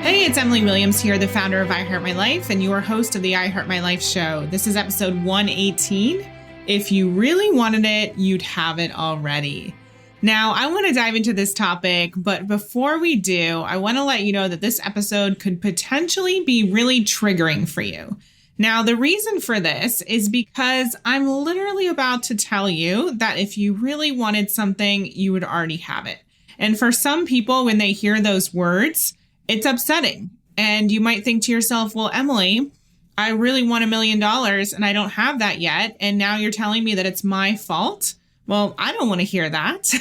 Hey, it's Emily Williams here, the founder of I Heart My Life and your host of the I Heart My Life show. This is episode 118. If you really wanted it, you'd have it already. Now, I want to dive into this topic, but before we do, I want to let you know that this episode could potentially be really triggering for you. Now, the reason for this is because I'm literally about to tell you that if you really wanted something, you would already have it. And for some people, when they hear those words, it's upsetting. And you might think to yourself, well, Emily, I really want $1 million and I don't have that yet. And now you're telling me that it's my fault. Well, I don't want to hear that.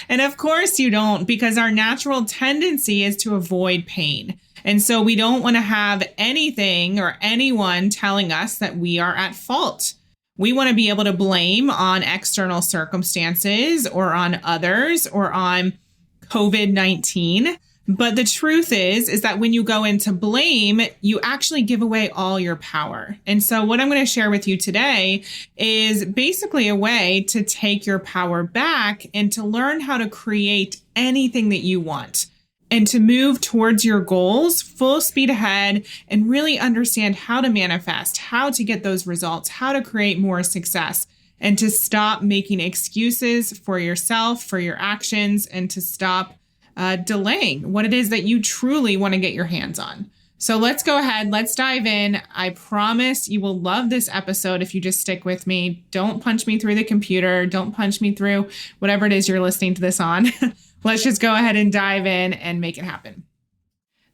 And of course you don't, because our natural tendency is to avoid pain. And so we don't want to have anything or anyone telling us that we are at fault. We want to be able to blame on external circumstances or on others or on COVID-19. But the truth is that when you go into blame, you actually give away all your power. And so what I'm going to share with you today is basically a way to take your power back and to learn how to create anything that you want and to move towards your goals full speed ahead and really understand how to manifest, how to get those results, how to create more success, and to stop making excuses for yourself, for your actions, and to stop delaying what it is that you truly want to get your hands on. So let's go ahead. Let's dive in. I promise you will love this episode if you just stick with me. Don't punch me through the computer. Don't punch me through whatever it is you're listening to this on. Let's just go ahead and dive in and make it happen.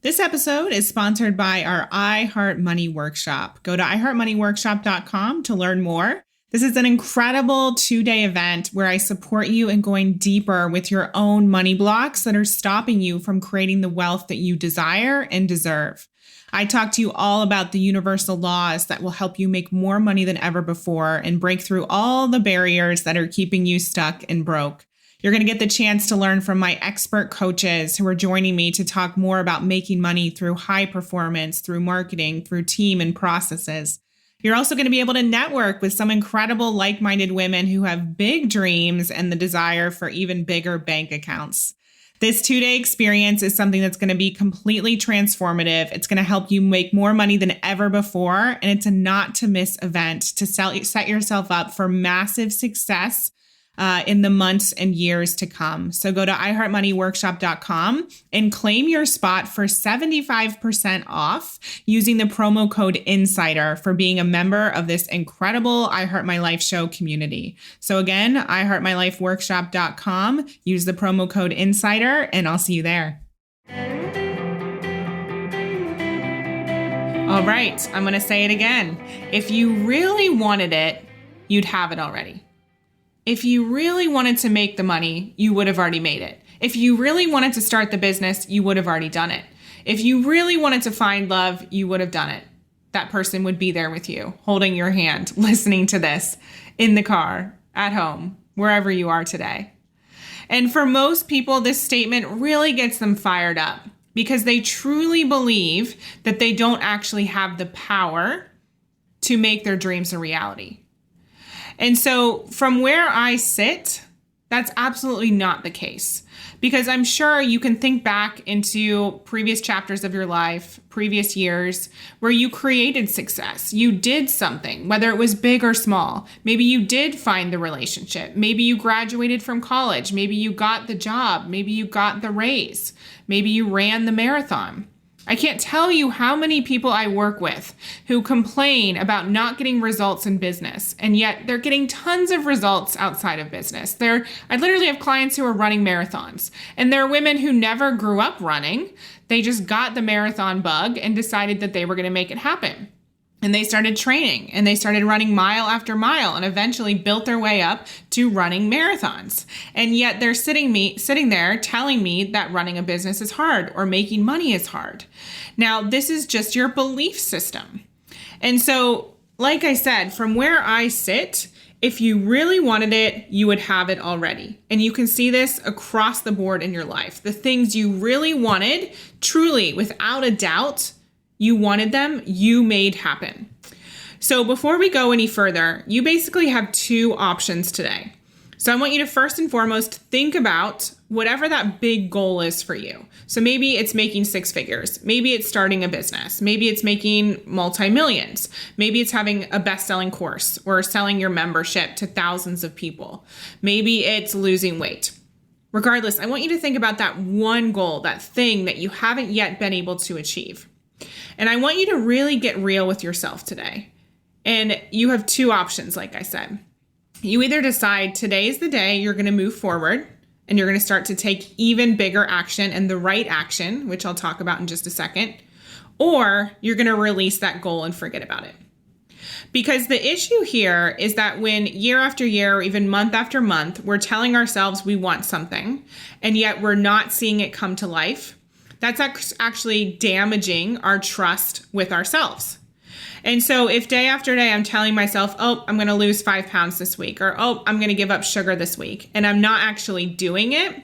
This episode is sponsored by our I Heart Money Workshop. Go to iheartmoneyworkshop.com to learn more. This is an incredible 2-day event where I support you in going deeper with your own money blocks that are stopping you from creating the wealth that you desire and deserve. I talk to you all about the universal laws that will help you make more money than ever before and break through all the barriers that are keeping you stuck and broke. You're going to get the chance to learn from my expert coaches who are joining me to talk more about making money through high performance, through marketing, through team and processes. You're also going to be able to network with some incredible like-minded women who have big dreams and the desire for even bigger bank accounts. This 2-day experience is something that's going to be completely transformative. It's going to help you make more money than ever before, and it's a not to miss event to set yourself up for massive success in the months and years to come. So go to iheartmoneyworkshop.com and claim your spot for 75% off using the promo code INSIDER for being a member of this incredible I Heart My Life show community. So again, iheartmoneyworkshop.com, use the promo code INSIDER, and I'll see you there. All right, I'm going to say it again. If you really wanted it, you'd have it already. If you really wanted to make the money, you would have already made it. If you really wanted to start the business, you would have already done it. If you really wanted to find love, you would have done it. That person would be there with you, holding your hand, listening to this in the car, at home, wherever you are today. And for most people, this statement really gets them fired up because they truly believe that they don't actually have the power to make their dreams a reality. And so from where I sit, that's absolutely not the case, because I'm sure you can think back into previous chapters of your life, previous years, where you created success. You did something, whether it was big or small. Maybe you did find the relationship. Maybe you graduated from college. Maybe you got the job. Maybe you got the raise. Maybe you ran the marathon. I can't tell you how many people I work with who complain about not getting results in business, and yet they're getting tons of results outside of business. I literally have clients who are running marathons, and they're women who never grew up running. They just got the marathon bug and decided that they were going to make it happen. And they started training and they started running mile after mile and eventually built their way up to running marathons. And yet they're sitting there telling me that running a business is hard or making money is hard. Now, this is just your belief system. And so, like I said, from where I sit, if you really wanted it, you would have it already. And you can see this across the board in your life. The things you really wanted, truly, without a doubt, you wanted them, you made happen. So before we go any further, you basically have two options today. So I want you to first and foremost think about whatever that big goal is for you. So maybe it's making 6 figures. Maybe it's starting a business. Maybe it's making multi-millions. Maybe it's having a best-selling course or selling your membership to thousands of people. Maybe it's losing weight. Regardless, I want you to think about that one goal, that thing that you haven't yet been able to achieve. And I want you to really get real with yourself today. And you have 2 options, like I said. You either decide today is the day you're going to move forward and you're going to start to take even bigger action and the right action, which I'll talk about in just a second, or you're going to release that goal and forget about it. Because the issue here is that when year after year, or even month after month, we're telling ourselves we want something, and yet we're not seeing it come to life, that's actually damaging our trust with ourselves. And so if day after day I'm telling myself, oh, I'm going to lose 5 pounds this week, or oh, I'm going to give up sugar this week, and I'm not actually doing it,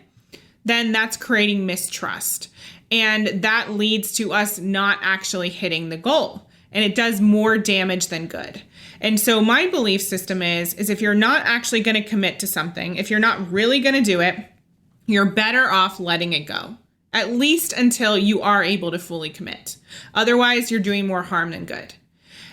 then that's creating mistrust. And that leads to us not actually hitting the goal. And it does more damage than good. And so my belief system is if you're not actually going to commit to something, if you're not really going to do it, you're better off letting it go, at least until you are able to fully commit. Otherwise, you're doing more harm than good.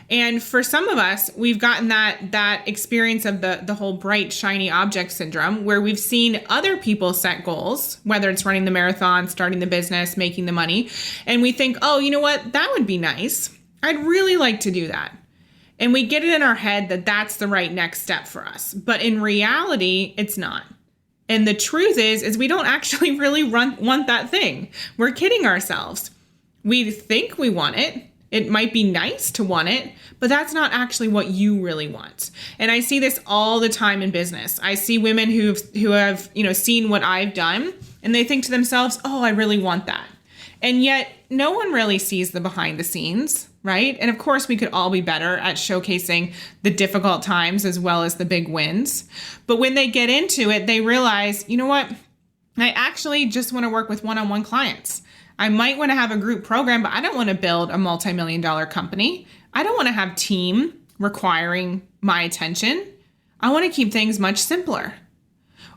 And for some of us, we've gotten that experience of the whole bright, shiny object syndrome, where we've seen other people set goals, whether it's running the marathon, starting the business, making the money. And we think, oh, you know what? That would be nice. I'd really like to do that. And we get it in our head that that's the right next step for us. But in reality, it's not. And the truth is we don't actually really want that thing. We're kidding ourselves. We think we want it. It might be nice to want it, but that's not actually what you really want. And I see this all the time in business. I see women who have, seen what I've done, and they think to themselves, oh, I really want that. And yet no one really sees the behind the scenes, right? And of course, we could all be better at showcasing the difficult times as well as the big wins. But when they get into it, they realize, you know what? I actually just want to work with one-on-one clients. I might want to have a group program, but I don't want to build a multi-million-dollar company. I don't want to have team requiring my attention. I want to keep things much simpler.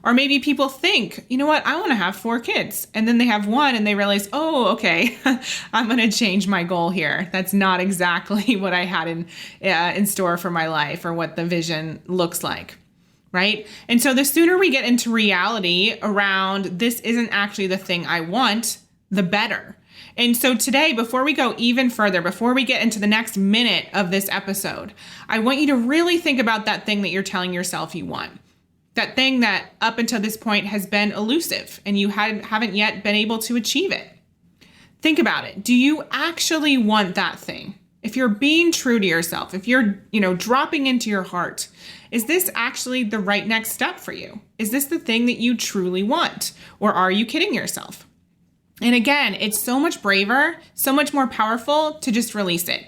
Or maybe people think, you know what, I want to have 4 kids. And then they have 1 and they realize, oh, okay, I'm going to change my goal here. That's not exactly what I had in store for my life or what the vision looks like. Right? And so the sooner we get into reality around this isn't actually the thing I want, the better. And so today, before we go even further, before we get into the next minute of this episode, I want you to really think about that thing that you're telling yourself you want. That thing that up until this point has been elusive and you haven't yet been able to achieve it. Think about it. Do you actually want that thing? If you're being true to yourself, if you're, dropping into your heart, is this actually the right next step for you? Is this the thing that you truly want? Or are you kidding yourself? And again, it's so much braver, so much more powerful to just release it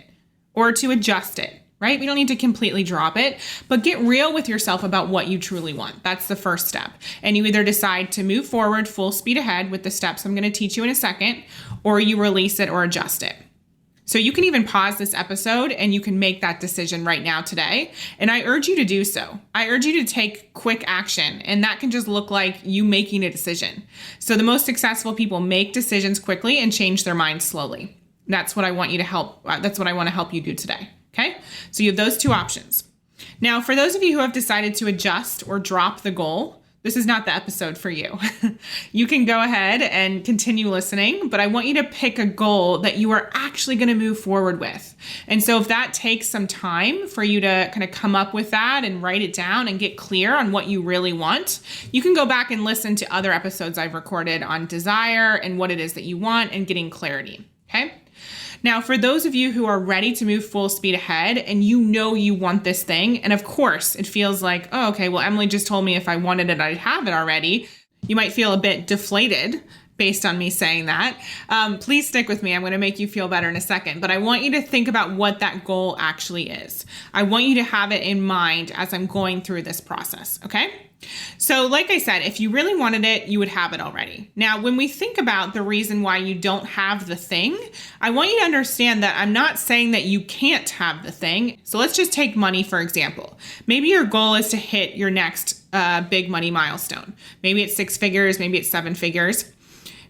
or to adjust it, right? We don't need to completely drop it, but get real with yourself about what you truly want. That's the first step. And you either decide to move forward full speed ahead with the steps I'm going to teach you in a second, or you release it or adjust it. So you can even pause this episode and you can make that decision right now today. And I urge you to do so. I urge you to take quick action, and that can just look like you making a decision. So the most successful people make decisions quickly and change their minds slowly. That's what I want you to help. That's what I want to help you do today. Okay. So you have those 2 options. Now, for those of you who have decided to adjust or drop the goal, this is not the episode for you. You can go ahead and continue listening, but I want you to pick a goal that you are actually going to move forward with. And so if that takes some time for you to kind of come up with that and write it down and get clear on what you really want, you can go back and listen to other episodes I've recorded on desire and what it is that you want and getting clarity. Okay. Now, for those of you who are ready to move full speed ahead and you want this thing, and of course it feels like, oh, okay, well, Emily just told me if I wanted it, I'd have it already. You might feel a bit deflated based on me saying that. Please stick with me. I'm going to make you feel better in a second, but I want you to think about what that goal actually is. I want you to have it in mind as I'm going through this process, okay? So like I said, if you really wanted it, you would have it already. Now, when we think about the reason why you don't have the thing, I want you to understand that I'm not saying that you can't have the thing. So let's just take money, for example. Maybe your goal is to hit your next big money milestone. Maybe it's 6 figures, maybe it's 7 figures.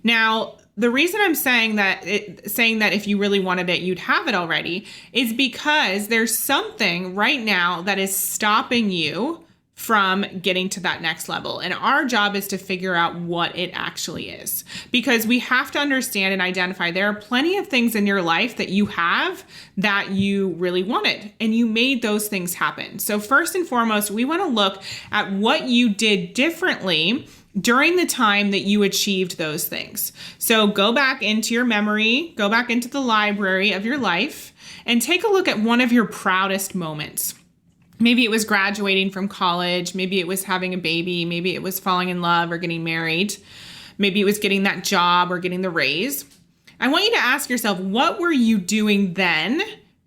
Now, the reason I'm saying that if you really wanted it, you'd have it already is because there's something right now that is stopping you from getting to that next level. And our job is to figure out what it actually is, because we have to understand and identify there are plenty of things in your life that you have that you really wanted, and you made those things happen. So first and foremost, we want to look at what you did differently during the time that you achieved those things. So go back into your memory, go back into the library of your life, and take a look at one of your proudest moments. Maybe it was graduating from college. Maybe it was having a baby. Maybe it was falling in love or getting married. Maybe it was getting that job or getting the raise. I want you to ask yourself, what were you doing then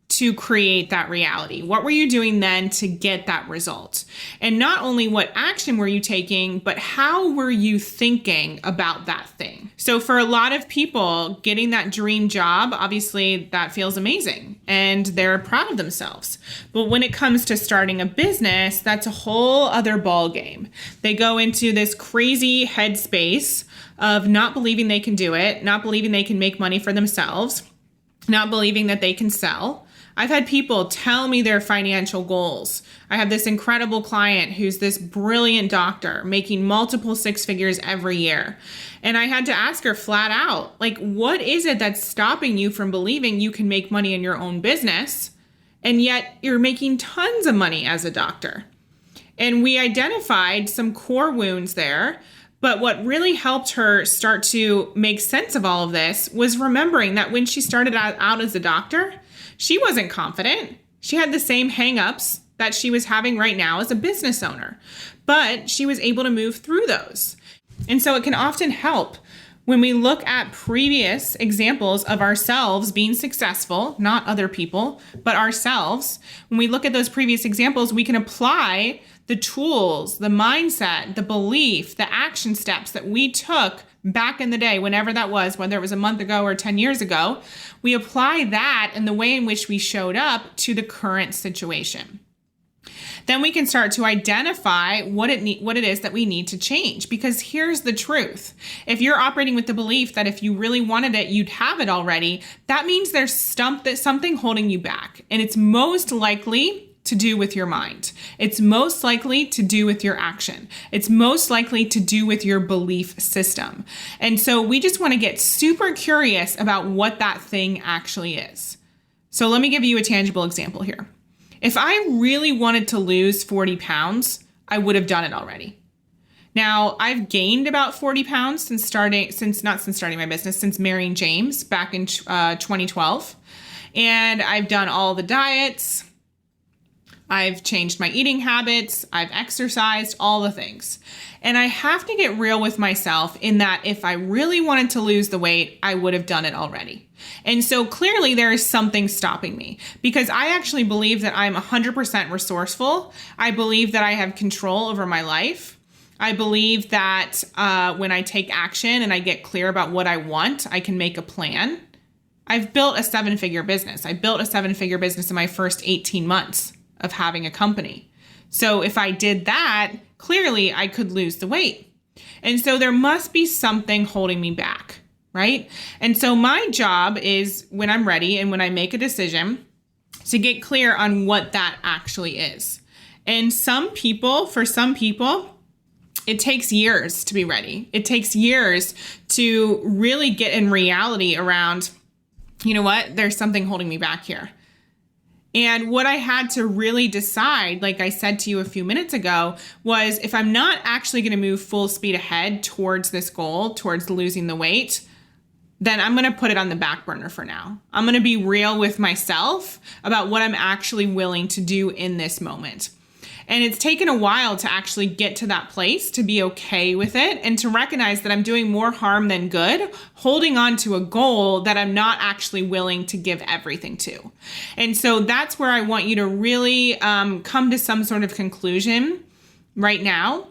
to create that reality? What were you doing then to get that result? And not only what action were you taking, but how were you thinking about that thing? So for a lot of people, getting that dream job, obviously that feels amazing and they're proud of themselves. But when it comes to starting a business, that's a whole other ball game. They go into this crazy headspace of not believing they can do it, not believing they can make money for themselves, not believing that they can sell. I've had people tell me their financial goals. I have this incredible client who's this brilliant doctor making multiple 6 figures every year. And I had to ask her flat out, like, what is it that's stopping you from believing you can make money in your own business? And yet you're making tons of money as a doctor. And we identified some core wounds there. But what really helped her start to make sense of all of this was remembering that when she started out as a doctor, she wasn't confident. She had the same hangups that she was having right now as a business owner, but she was able to move through those. And so it can often help when we look at previous examples of ourselves being successful, not other people, but ourselves. When we look at those previous examples, we can apply the tools, the mindset, the belief, the action steps that we took back in the day, whenever that was, whether it was a month ago or 10 years ago, we apply that in the way in which we showed up to the current situation. Then we can start to identify what it is that we need to change. Because here's the truth. If you're operating with the belief that if you really wanted it, you'd have it already, that means there's something holding you back. And it's most likely to do with your mind. It's most likely to do with your action. It's most likely to do with your belief system. And so we just want to get super curious about what that thing actually is. So let me give you a tangible example here. If I really wanted to lose 40 pounds, I would have done it already. Now, I've gained about 40 pounds since marrying James back in 2012. And I've done all the diets. I've changed my eating habits. I've exercised, all the things. And I have to get real with myself in that if I really wanted to lose the weight, I would have done it already. And so clearly there is something stopping me, because I actually believe that I'm 100% resourceful. I believe that I have control over my life. I believe that when I take action and I get clear about what I want, I can make a plan. I've built a 7-figure business. I built a 7-figure business in my first 18 months of having a company. So if I did that, clearly I could lose the weight. And so there must be something holding me back, right? And so my job is, when I'm ready and when I make a decision, to get clear on what that actually is. And for some people, it takes years to be ready. It takes years to really get in reality around, you know what, there's something holding me back here. And what I had to really decide, like I said to you a few minutes ago, was if I'm not actually going to move full speed ahead towards this goal, towards losing the weight, then I'm going to put it on the back burner for now. I'm going to be real with myself about what I'm actually willing to do in this moment. And it's taken a while to actually get to that place, to be okay with it, and to recognize that I'm doing more harm than good, holding on to a goal that I'm not actually willing to give everything to. And so that's where I want you to really come to some sort of conclusion right now.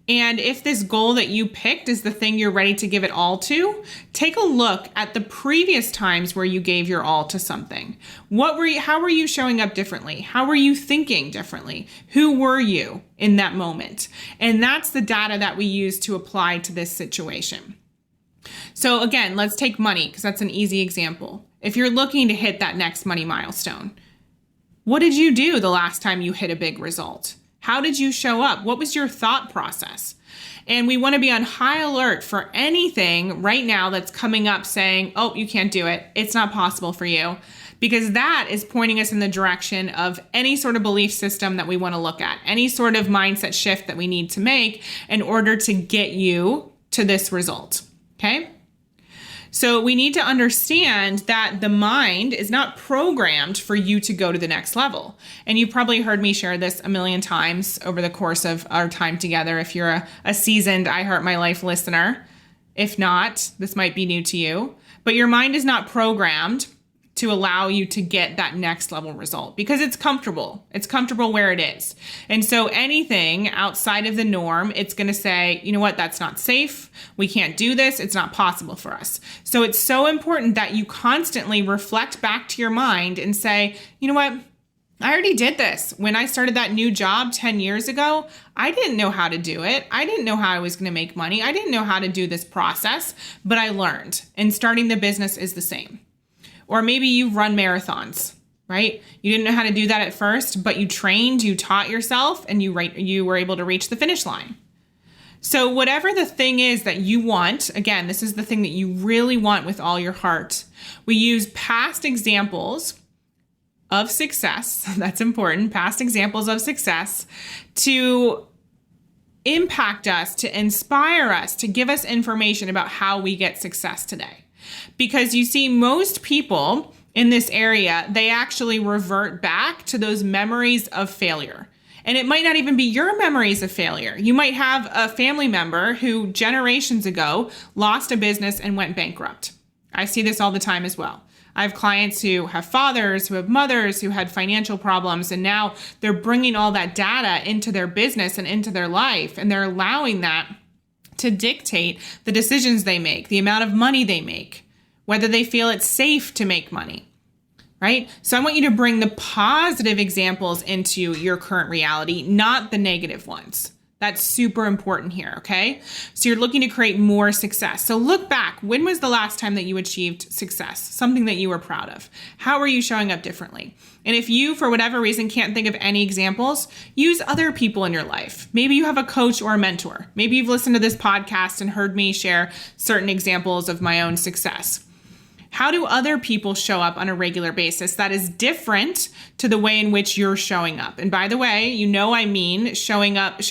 And if this goal that you picked is the thing you're ready to give it all to, take a look at the previous times where you gave your all to something. How were you showing up differently? How were you thinking differently? Who were you in that moment? And that's the data that we use to apply to this situation. So again, let's take money, because that's an easy example. If you're looking to hit that next money milestone, what did you do the last time you hit a big result? How did you show up? What was your thought process? And we want to be on high alert for anything right now that's coming up saying, oh, you can't do it. It's not possible for you. Because that is pointing us in the direction of any sort of belief system that we want to look at, any sort of mindset shift that we need to make in order to get you to this result. Okay? So we need to understand that the mind is not programmed for you to go to the next level. And you've probably heard me share this a million times over the course of our time together if you're a seasoned I Heart My Life listener. If not, this might be new to you. But your mind is not programmed to allow you to get that next level result because it's comfortable. It's comfortable where it is. And so anything outside of the norm, it's going to say, you know what, that's not safe. We can't do this. It's not possible for us. So it's so important that you constantly reflect back to your mind and say, you know what, I already did this. When I started that new job 10 years ago, I didn't know how to do it. I didn't know how I was going to make money. I didn't know how to do this process, but I learned. And starting the business is the same. Or maybe you run marathons, right? You didn't know how to do that at first, but you trained, you taught yourself, and you were able to reach the finish line. So whatever the thing is that you want, again, this is the thing that you really want with all your heart. We use past examples of success, that's important, past examples of success to impact us, to inspire us, to give us information about how we get success today. Because you see, most people in this area, they actually revert back to those memories of failure. And it might not even be your memories of failure. You might have a family member who generations ago lost a business and went bankrupt. I see this all the time as well. I have clients who have fathers, who have mothers, who had financial problems, and now they're bringing all that data into their business and into their life, and they're allowing that to dictate the decisions they make, the amount of money they make, whether they feel it's safe to make money, right? So I want you to bring the positive examples into your current reality, not the negative ones. That's super important here, okay? So you're looking to create more success. So look back. When was the last time that you achieved success? Something that you were proud of. How are you showing up differently? And if you, for whatever reason, can't think of any examples, use other people in your life. Maybe you have a coach or a mentor. Maybe you've listened to this podcast and heard me share certain examples of my own success. How do other people show up on a regular basis that is different to the way in which you're showing up? And by the way, you know I mean showing up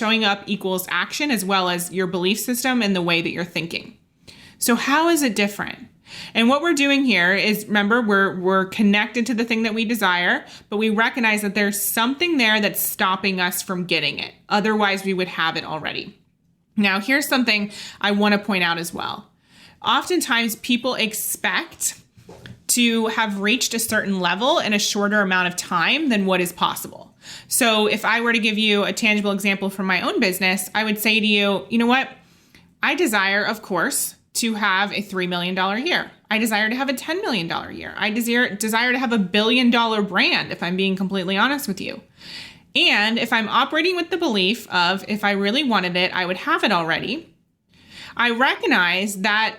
equals action as well as your belief system and the way that you're thinking. So how is it different? And what we're doing here is, remember, we're connected to the thing that we desire, but we recognize that there's something there that's stopping us from getting it. Otherwise, we would have it already. Now, here's something I want to point out as well. Oftentimes, people expect to have reached a certain level in a shorter amount of time than what is possible. So if I were to give you a tangible example from my own business, I would say to you, you know what? I desire, of course, to have a $3 million year. I desire to have a $10 million year. I desire to have a $1 billion brand, if I'm being completely honest with you. And if I'm operating with the belief of if I really wanted it, I would have it already, I recognize that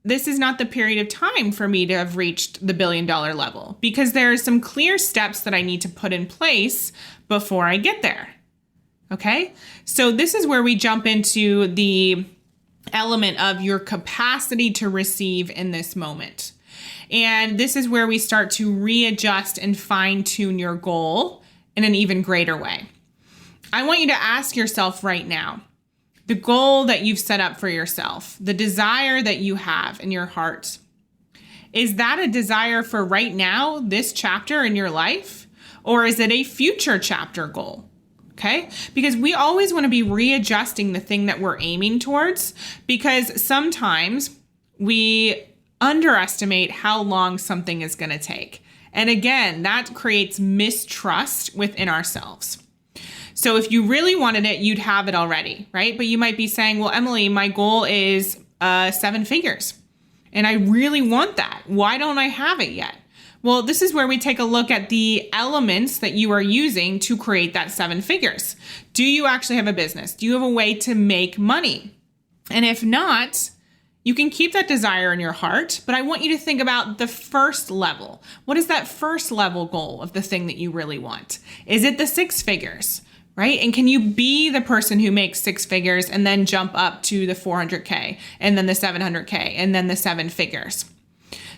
this is not the period of time for me to have reached the $1 billion level because there are some clear steps that I need to put in place before I get there. Okay? So this is where we jump into the element of your capacity to receive in this moment. And this is where we start to readjust and fine-tune your goal in an even greater way. I want you to ask yourself right now, the goal that you've set up for yourself, the desire that you have in your heart, is that a desire for right now, this chapter in your life? Or is it a future chapter goal? Okay? Because we always want to be readjusting the thing that we're aiming towards, because sometimes we underestimate how long something is going to take. And again, that creates mistrust within ourselves. So if you really wanted it, you'd have it already, right? But you might be saying, well, Emily, my goal is 7 figures and I really want that. Why don't I have it yet? Well, this is where we take a look at the elements that you are using to create that 7 figures. Do you actually have a business? Do you have a way to make money? And if not, you can keep that desire in your heart, but I want you to think about the first level. What is that first level goal of the thing that you really want? Is it the 6 figures, right? And can you be the person who makes 6 figures and then jump up to the 400K and then the 700K and then the 7 figures?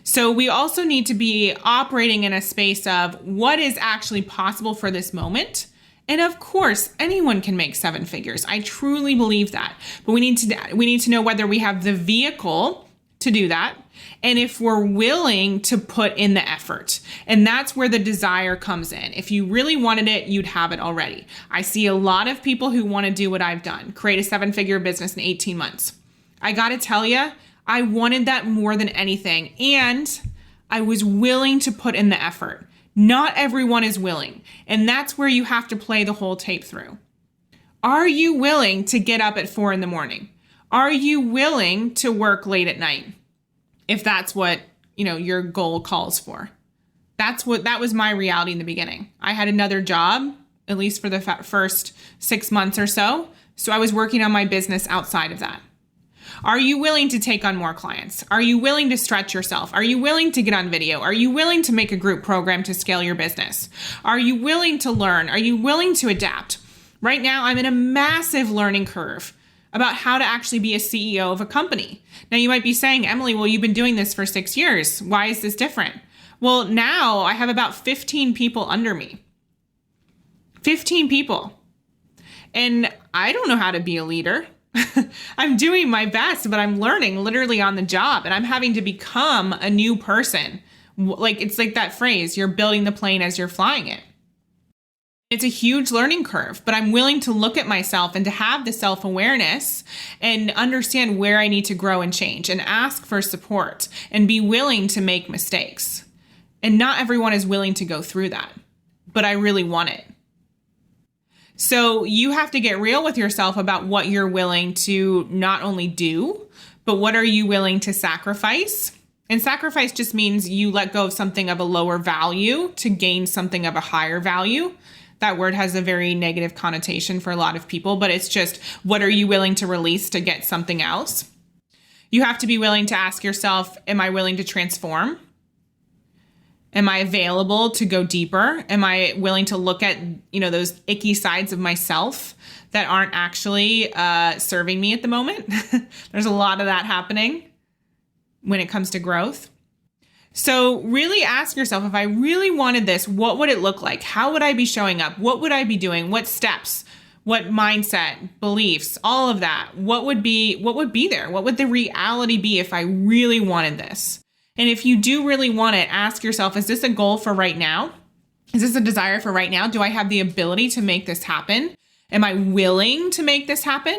So we also need to be operating in a space of what is actually possible for this moment. And of course, anyone can make 7 figures. I truly believe that. But we need to know whether we have the vehicle to do that and if we're willing to put in the effort. And that's where the desire comes in. If you really wanted it, you'd have it already. I see a lot of people who want to do what I've done, create a 7-figure business in 18 months. I got to tell you, I wanted that more than anything. And I was willing to put in the effort. Not everyone is willing. And that's where you have to play the whole tape through. Are you willing to get up at 4 a.m? Are you willing to work late at night? If that's what, your goal calls for. That was my reality in the beginning. I had another job, at least for the first 6 months or so. So I was working on my business outside of that. Are you willing to take on more clients? Are you willing to stretch yourself? Are you willing to get on video? Are you willing to make a group program to scale your business? Are you willing to learn? Are you willing to adapt? Right now, I'm in a massive learning curve about how to actually be a CEO of a company. Now, you might be saying, Emily, well, you've been doing this for 6 years. Why is this different? Well, now I have about 15 people under me. 15 people. And I don't know how to be a leader. I'm doing my best, but I'm learning literally on the job, and I'm having to become a new person. It's like that phrase, you're building the plane as you're flying it. It's a huge learning curve, but I'm willing to look at myself and to have the self-awareness and understand where I need to grow and change and ask for support and be willing to make mistakes. And not everyone is willing to go through that, but I really want it. So you have to get real with yourself about what you're willing to not only do, but what are you willing to sacrifice? And sacrifice just means you let go of something of a lower value to gain something of a higher value. That word has a very negative connotation for a lot of people, but it's just, what are you willing to release to get something else? You have to be willing to ask yourself, am I willing to transform? Am I available to go deeper? Am I willing to look at, those icky sides of myself that aren't actually serving me at the moment? There's a lot of that happening when it comes to growth. So really ask yourself, if I really wanted this, what would it look like? How would I be showing up? What would I be doing? What steps? What mindset, beliefs, all of that? What would be there? What would the reality be if I really wanted this? And if you do really want it, ask yourself, is this a goal for right now? Is this a desire for right now? Do I have the ability to make this happen? Am I willing to make this happen?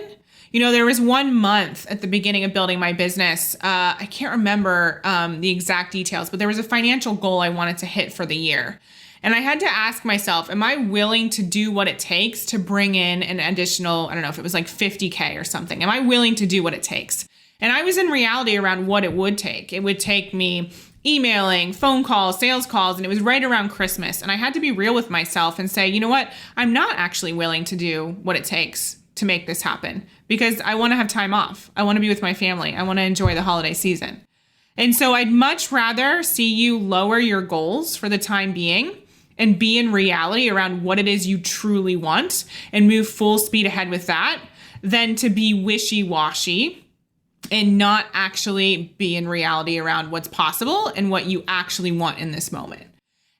There was 1 month at the beginning of building my business. I can't remember the exact details, but there was a financial goal I wanted to hit for the year. And I had to ask myself, am I willing to do what it takes to bring in an additional, I don't know if it was like 50K or something. Am I willing to do what it takes? And I was in reality around what it would take. It would take me emailing, phone calls, sales calls, and it was right around Christmas. And I had to be real with myself and say, you know what? I'm not actually willing to do what it takes to make this happen because I want to have time off. I want to be with my family. I want to enjoy the holiday season. And so I'd much rather see you lower your goals for the time being and be in reality around what it is you truly want and move full speed ahead with that than to be wishy-washy and not actually be in reality around what's possible and what you actually want in this moment.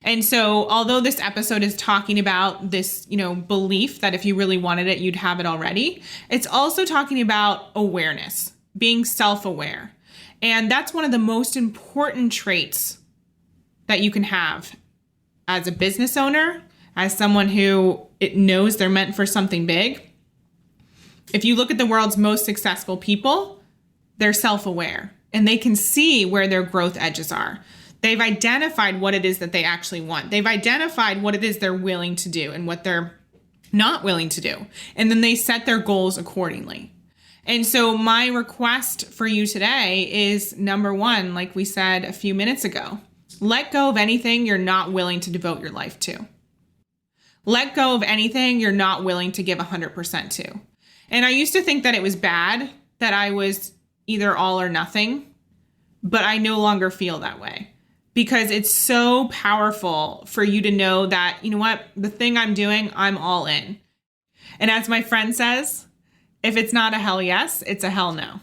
And so although this episode is talking about this, belief that if you really wanted it, you'd have it already, it's also talking about awareness, being self-aware. And that's one of the most important traits that you can have as a business owner, as someone who it knows they're meant for something big, if you look at the world's most successful people, they're self-aware and they can see where their growth edges are. They've identified what it is that they actually want. They've identified what it is they're willing to do and what they're not willing to do. And then they set their goals accordingly. And so my request for you today is, number one, like we said a few minutes ago, let go of anything you're not willing to devote your life to. Let go of anything you're not willing to give 100% to. And I used to think that it was bad, that I was either all or nothing, but I no longer feel that way, because it's so powerful for you to know that, you know what, the thing I'm doing, I'm all in. And as my friend says, if it's not a hell yes, it's a hell no,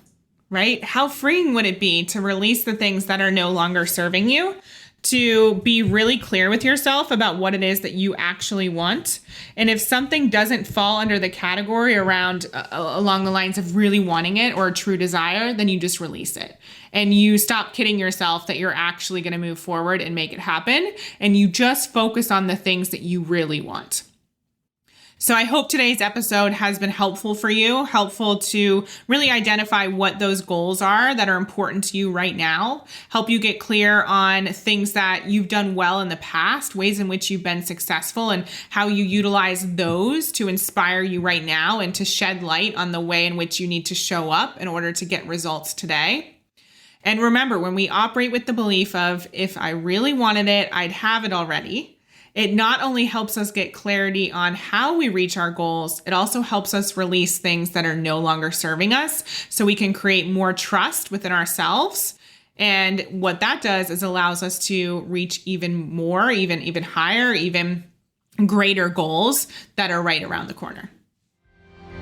right? How freeing would it be to release the things that are no longer serving you, to be really clear with yourself about what it is that you actually want. And if something doesn't fall under the category around along the lines of really wanting it or a true desire, then you just release it. And you stop kidding yourself that you're actually going to move forward and make it happen. And you just focus on the things that you really want. So I hope today's episode has been helpful for you, helpful to really identify what those goals are that are important to you right now, help you get clear on things that you've done well in the past, ways in which you've been successful, and how you utilize those to inspire you right now and to shed light on the way in which you need to show up in order to get results today. And remember, when we operate with the belief of, if I really wanted it, I'd have it already, it not only helps us get clarity on how we reach our goals, it also helps us release things that are no longer serving us so we can create more trust within ourselves. And what that does is allows us to reach even more, even higher, even greater goals that are right around the corner.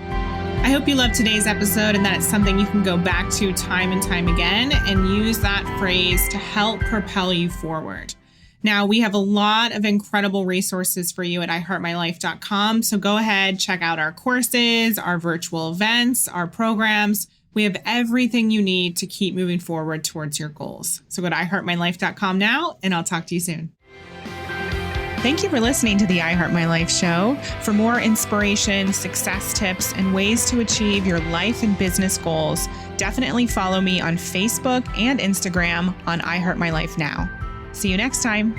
I hope you loved today's episode and that it's something you can go back to time and time again and use that phrase to help propel you forward. Now, we have a lot of incredible resources for you at iheartmylife.com. So go ahead, check out our courses, our virtual events, our programs. We have everything you need to keep moving forward towards your goals. So go to iheartmylife.com now, and I'll talk to you soon. Thank you for listening to the I Heart My Life show. For more inspiration, success tips, and ways to achieve your life and business goals, definitely follow me on Facebook and Instagram on I Heart My Life Now. See you next time.